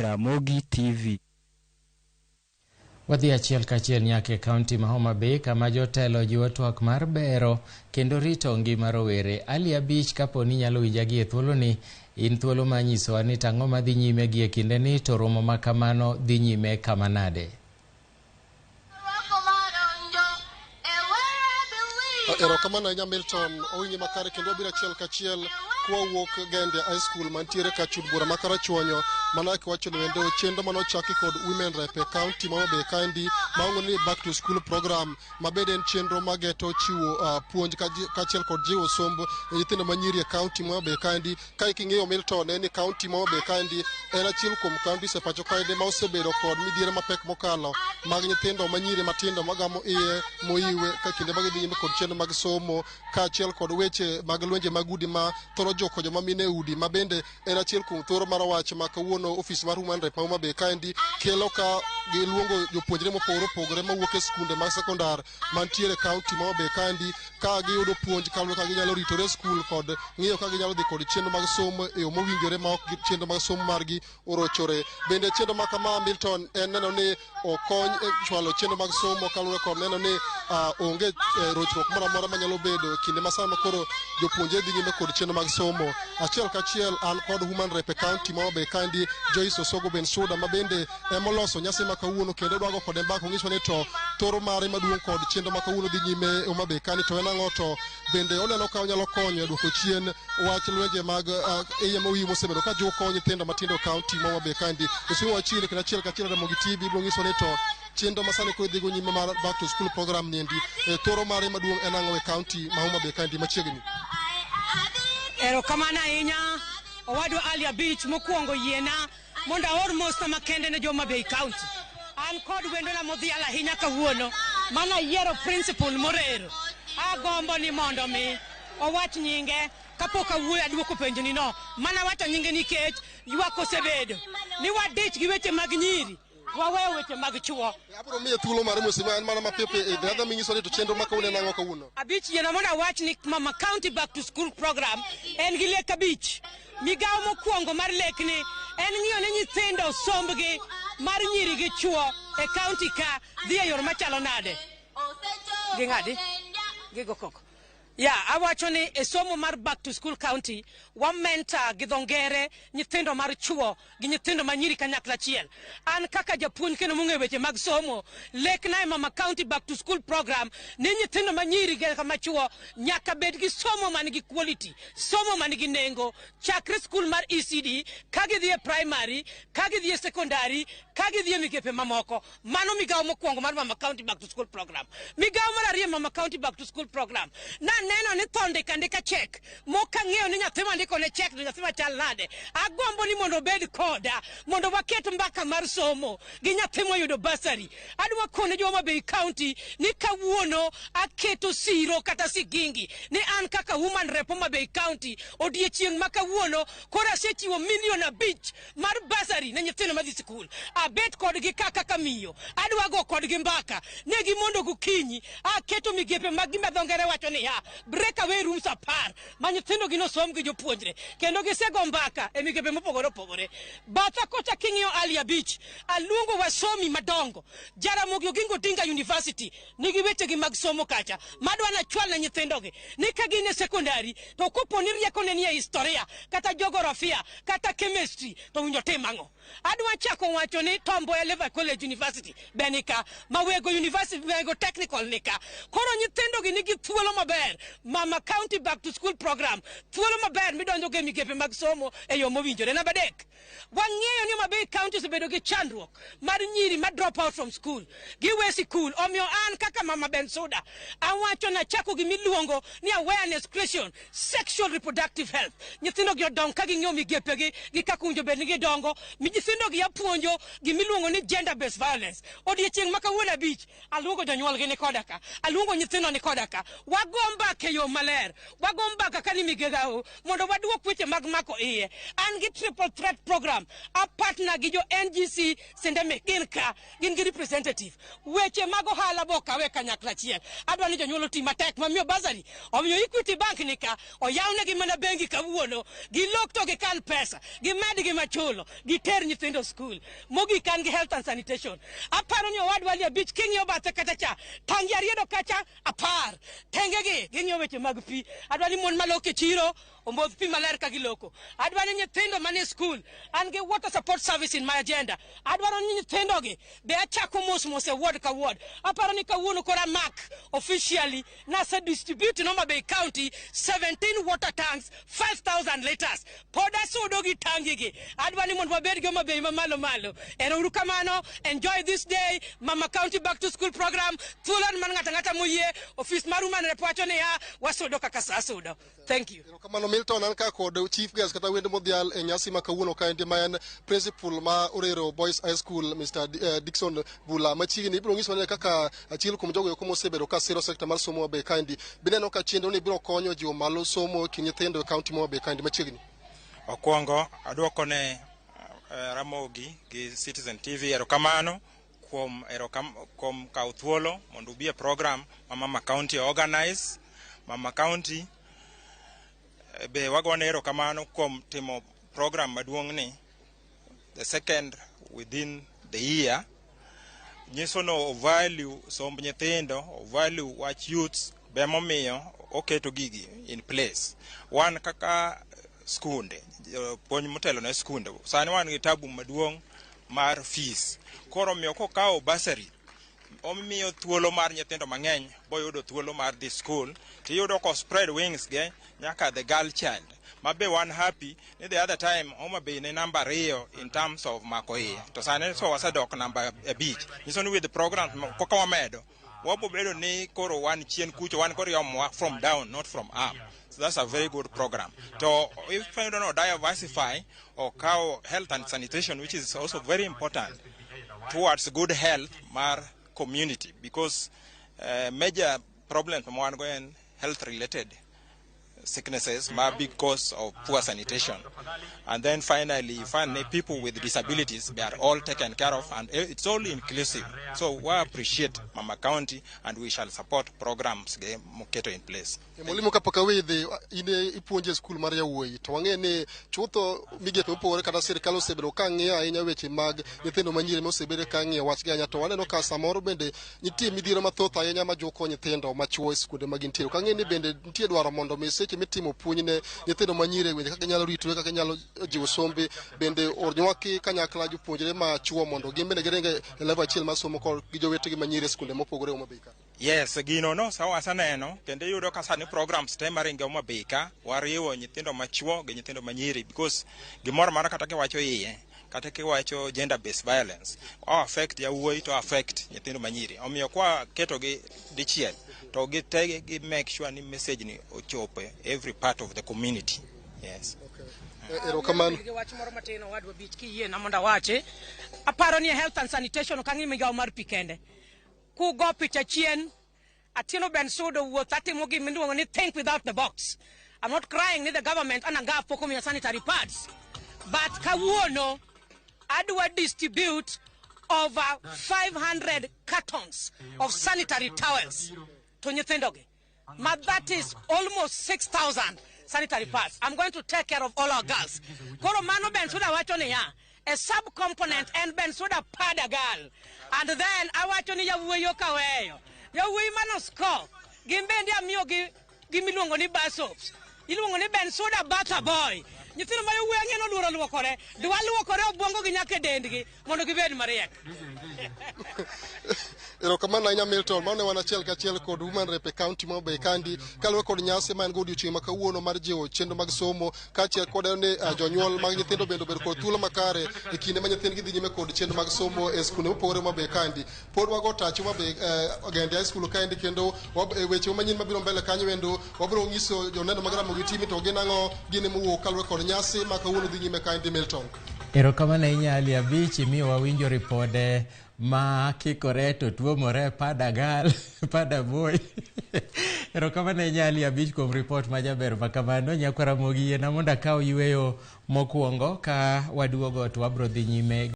Ramogi TV. Wadhi achiel kachiel nyake kaunti ma Homa Bay kama jotelo jiwo twak mar bero kendo rito ngima rowere. Ali abich kapo ni nyalo winjagi e thuolo ni, in thuolo manyisowa ni tang'o madhi nyime gi e kinde ni to romo makamano dhi nyime kama nade? Erokamano nya Milton owinje makare kendo obiro achiel kachiel kwa wuok Gende High School mantiere ka chudbura makara chuonyo manake wacho ni wendo chendo manochaki kod Women Rep e County ma Homa Bay kandi maongo ni Back to School program mabede en chenro mageto chiwo puonj kachiel kod jiwo somb nyithindo manyiri e County ma Homa Bay kandi. Ka iking'eyo Milton en ni County ma Homa Bay kandi en achiel kuom counties e pacho kae ma osebedo kod midhiero mapek mokalo mag nyithindo manyiri matindo magamo iye moiwe ka kinde mag dhi nyime kod chenro mag somo kaachiel kod weche mag lwenje mag udi ma thoro joko joma mine udi mabende en achiel kuom thoro mar wach ma kawuono ofis mar Women Rep ma Homa Bay kandi kelo ka giluongo jopuonjre mopogore opogore mawuok e skunde mag sekondar mantiere County ma Homa Bay kandi ka giyudo puonj kaluwore ka ginyalo ritore skul kod ng'iyo ka ginyalo dhi kod chenro mag somo e yo mowinjore ma ok chenro mag somo margi orochore. Bende chenro ma kama Milton en neno ni okony e chwalo chenro mag somo kaluwore kod neno ni onge rochruok moro amora manyalo bedo kinde masano koro jopuonjre dhi nyime kod chenro mag somo. Achiel kachiel an kod Women Rep e County ma Homa Bay kandi Joyce Osogo Bensuda mabende emoloso nyasi ma kawuono kendo dwago kod mbako ng'iso ni to thoro mare maduong' kod chenro ma kawuono dhi nyime e Homa Bay kandi to en ang'o to bende oneno ka onyalo konyo e duoko chien wach lwenje mag iye mowiyo mosebedo ka juko nyithindo matindo County ma Homa Bay kandi. Osimo wachile kendo achiel kachiel Ramogi TV biro ng'iso ni to chenro masani koro dhigo nyime mar Back to School program niendi thoro mare maduong' en ang'o e County ma Homa Bay kandi machiegni. Erokamano ahinya owadwa Ali abich mokwongo yiena mondo aor mos makende ne Homa Bay County. An kod wendona modhial ahinya kawuono mana yiero principal morero. Agombo ni mondo mi owach nyinge kapok awuoyo aduoko penjoni no. Mana wacho nyinge nikech ywak osebedo ni wadich gi weche mag nyiri waweyo weche mag chuo. Abiro miye thuolo mar mosima en mana mapepe e dada minyiso ni to chenro ma kawuono nang'o kawuono. Abich yiena mondo awach ni Mama County Back to School program en gi lek abich. Migawo mokwongo mar lek ni en ng'iyo ne nyithindo sombgi mar nyiri gi chuo e county ka dhi e yor machalo nade. Ging'adi gigo koko. Awacho ni e somo mar Back to School County wamenta gi dhongere nyithindo mar chuo gi nyithindo manyiri kanyakla achiel. An kaka japuonj kendo mong'eyo weche mag somo lekna e Mama County Back to School program ni nyithindo manyiri gi kama chuo nyaka bed gi somo man gi quality, somo man gi nengo chakre skul mar ECD ka gidhi e primary, ka gidhi e secondary, ka gidhi e migepe mamoko. Mano migawo mokwongo mar Mama County Back to School program. Migawo mar ariyo Mama County Back to School program neno ni thonde kandika check moka ng'eyo ni nyathi mandiko ne check to nyathi machal nade. Agombo ni mondo bed koda mondo waket mbaka mar somo gi nyathi moyudo basari. Adwa kone Homa Bay County ni kawuono aketo siro kata sigingi ni an kaka Woman Rep Homa Bay County odiechieng' ma kawuono koro asechiwo $1.5 million mar basari ne nyithindo madhi sikul. Abet kodgi kaka kamiyo adwa go kodgi mbaka negi mondo gokinyi aketo migepe mag gima dhongere wacho ni breakaway rooms apart manyithindo gino som gi jopuonjre kendo gisego mbaka e migepe mopogore opogore. Batha kocha king'iyo Ali abich aluongo wasomi madongo Jaramogi Oginga Odinga University nigi weche gi mag somo kacha madwa na chwal na nyithindogi ni ka gin e secondary to kopo ni rieko ne ni e historia kata geografia kata chemistry to winjo tim ang'o. Adwa chako wacho ni Tombo Eleva College University benika mawego university wego technical nika koro nyithindogi nigi thuolo maber. Mama County Back to School program thuolo maber midonjo ge migepe mag somo e yo mowinjore. Namba adek, wang'eyo ni Homa Bay County osebedo gi chandruok mar nyiri ma drop out from school giwe sikul. Omiyo an kaka Mama Bensuda awacho na chako gi miluongo ni awareness creation sexual reproductive health. Nyithindo gi odong ka ging'eyo migepe gi kaka winjo bed ni gidongo. Nyithindo gi apuonjo gi miluongo ni gender based violence. Odiechieng' ma kawuono abich aluongo jonyuol gi ni kodaka aluongo nyithindo ni kodaka wagomba ke yo maler wagomba kaka ni Migago mondo waduok weche mag mako iye. An gi triple threat program a partner gi jo NGC Sendeme gin gi representative weche mag ohala bokawe kanyakla achiel. Adwa ni jonyuol oti matek mamiyo basari omiyo Equity Bank nika oyawne gi mana bengi kawuono gi lok to gi kan pesa gi med gi machulo gi ter nyithindo school mogi kan gi health and sanitation aparo ni owad wali abich king'io bathe kata cha tangi ariedo kacha apar tengegi ging'io weche mag pi adwani mon maloko e chiro omodh pi maler ka giloko adwani nyithindo manie school an gi water support service in my agenda adwaro ni nyithindo gi be achako mos e ward ka ward aparo ni kawuono kora mark officially nasa distribute in Homa Bay County 17 water tanks 5,000 liters poda sudo gi tangi gi adwani mon wabed gi Homa Bay malo ero uru kamano enjoy this day Mama County back to school program tulan man ngata moyie office maruma ne pacho ne ya wasudo kaka sasudo thank you kamano Milton an ka kod chief guest kata wende modhial e nyasi ma kawuono ka ndi mayan principal ma Orero Boys High School Mr. Dickson Bula machiegni ibiro nyiso ne kaka achiel kuom jogo ko mosebedo ka siro sector mar somo be kandi bineno ka chiendo ni biro konyo jiwo malo somo ki nyithindo e county mo be kandi machiegni okwongo adwoko ne Ramogi gi Citizen TV erokamano kuom kaw thuolo mondo ubie program ma Mama County organize Mama County be wagone erokamano kuom timo program maduong' ni the second within the year nyiso no value somb nyithindo value wach youths be momiyo oketo gigi in place one kaka skunde puonj motelo na skunde sani wan gi tabu maduong' mar fees koro miyo kokawo basari omiyo thuolo mar nyithindo mang'eny boyudo thuolo mar the school tiyudo ko spread wings ge nyaka the girl child mabe one happy ni the other time Homa Bay ne number 2 in terms of makoe to sane so wasadok number a beach nyiso ni with the program koka wamedo wabobedo ni koro one chien kucho one koro yom from down not from up. So that's a very good program. So if you don't know, diversify or cow health and sanitation, which is also very important towards good health mar community, because major problems from one going health related sicknesses are because of poor sanitation. And then finally, you find people with disabilities, they are all taken care of, and it's all inclusive. So we appreciate Mama County, and we shall support programs in place. Mwalimu kapakawe the ine Puonj school Maria Woi to wangene chuto migepe upore kata serikali osebero kangiya ahinya weche mag nyithindo manyiri mosebere kangiya wach ganya to waneno ka samoro bende nitie midhiro mathoth ahinya ma joko nyithindo machuo e skunde mag intiero kangeni bende nitie dwaro mondo meseche mitimo puonj ne nyithindo manyiri weche kaka nyalo ritore kaka nyalo jiwo sombe bende ornywaki kanyakla jopuonjre ma chuo mondo gimbene gerenge level achiel masomo kod gi jowetegi manyiri e skunde mopogore Homa Bay ka. Yes, gino no sawa saneno kende yudo ka sani programs temaringe Homa Bay ka wariwo nyithindo machuo gi nyithindo manyiri because gimoro mara kata ke wacho iye kata ke wacho gender based violence affect ya wuoyi to affect nyithindo manyiri omiyo kwa keto gi dichiel to gi tege gi make sure ni message ni ochope every part of the community. Yes. Erokamano. Wach moro matino wadwa bich ki yie na monda wache aparo ni health and sanitation kangi Migago mar pikende ku go picha chien atino ben sudo wuoth atimo gi miluongo ni think without the box. I'm not crying ni the government ananga poko mi sanitary pads but kawuono adwa distribute over 500 cartons of sanitary towels to nyithindo gi. That is almost 6,000 sanitary pads. I'm going to take care of all our girls. Koro mano ben suda wacho ni ya a sub-component and ben suda pad a girl. And then I wacho ni ya wuoyo kaweyo. Ya wuoyi mano score. Gimbendi amiyo gimiluongo ni bar soaps. Iluongo ni ben suda butter boy. Nyithindo ma wuoyi ang'eno luoro luokore. Dwa luokore obwongo gi nyaka dendgi mondo gibed mariek. Erokamano ahinya Milton mane wan achiel kachiel kod Women Rep County Homa Bay kandi kaluwe kod nyasi man go odiochieng' ma kawuono mar jiwo chenro mag somo kaachiel kod ne jonyuol mag nyithindo bende bedo kod thuolo makare e kinde ma nyithindgi dhi nyime kod chenro mag somo e skunde mopogore Homa Bay kandi pod wago tach Homa Bay Ogende High School kandi kendo weche manyien mabiro mbele kanyo wendo wabiro nyiso joneno mag Ramogi timi to gin ang'o gine mowuok kaluwe kod nyasi ma kawuono dhi nyime kandi Milton. Erokamano ahinya Ali Abich miyo wawinjo ripode ma kikore to tuomore pada gal pada boy. Erokamano ahinya Ali Abich kuom report ma jaber ma kamano nyako Ramogi na mondo akaw yweyo mokwongo ka waduogo to wabro dhi nyime